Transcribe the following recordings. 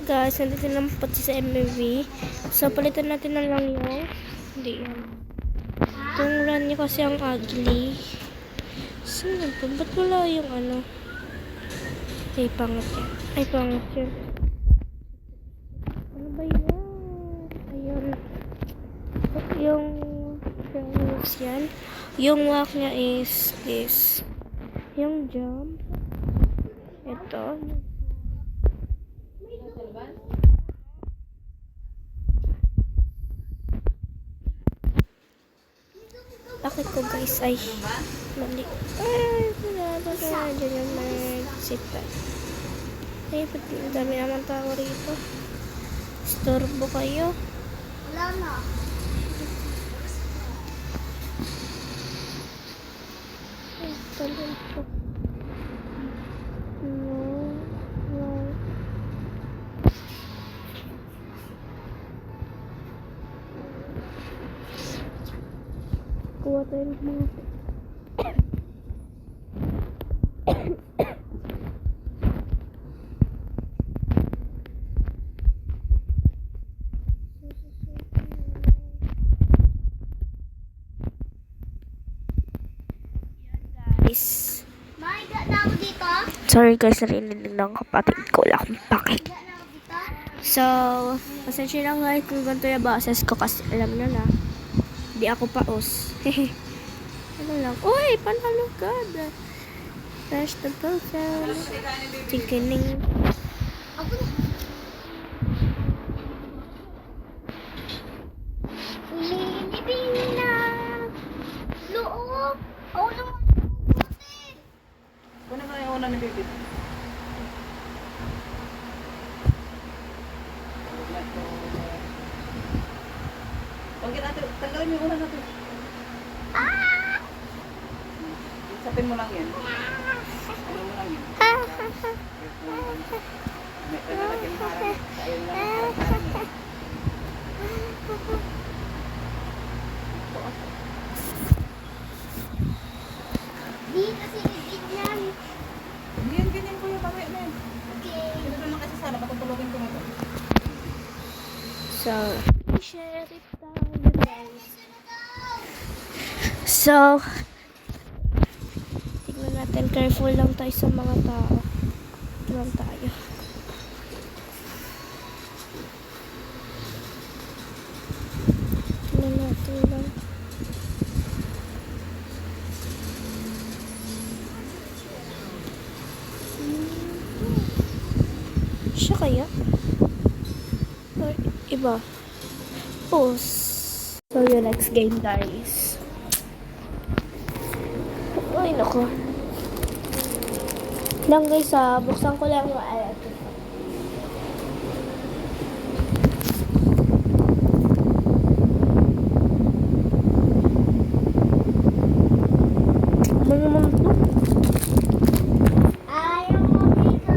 guys, nandito naman pati sa MMV. So, palitan natin na lang yung hindi yan. Itong run niya kasi ang ugly. Saan na po? Ba't wala yung ano? Ay, pangat yan. Ay, pangat yan. Ano ba yan? Ayun. Yung moves yan. Yung walk niya is this. Yung jump. Ito. Bakit ko guys ay mali. Ay, dyan yung mag-sita. Ay, ang dami naman tao rito. Storbo kayo. Wala na. Ay, talon po. No. Kuha tayo ng mga guys. Maiga na ako dito. Sorry guys, narinig ng kapatid ko. Wala akong pake. Maiga na ako dito. So, pasensya lang guys kung ganito yung boses ko kasi alam nyo na. Di ako paos. Ano lang. Uy, panalo ka. Fresh the person. Chickening. Ako na. Hindi na. Loob. Ako naman. Ano nga yung una ni Bibit? Huwag natin, tanggalin yung una natin. Sapin mo lang yan. Ano mo lang yan. May talalagyan parang ayun lang. Di kasi ganyan. Hindi yan ganyan ko yung pamaya na yan. Okay. Ito naman kasi sana, patutulogin ko na ito. So, share it down guys. So, tignan natin. Careful lang tayo sa mga tao. Ito lang tayo. Tignan natin lang. Siya kaya? Or iba? Pause. So, yung next game guys. Ay, naku. Lang guys buksan ko lang yung electric. Ano naman to? Ayaw mo dito.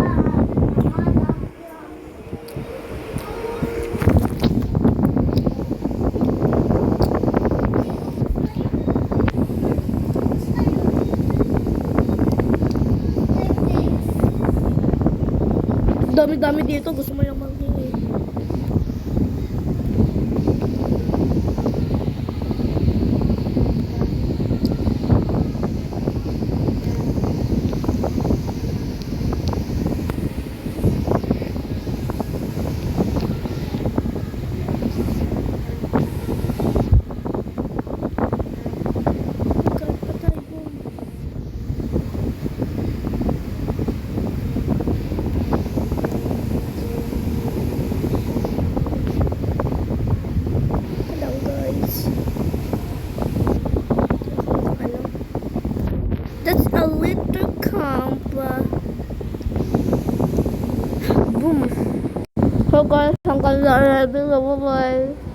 Dami-dami dito. Gusto mo lang maghingi. Hello guys. That's a little camp. Boom. So guys, hanggang sa 11. Bye-bye.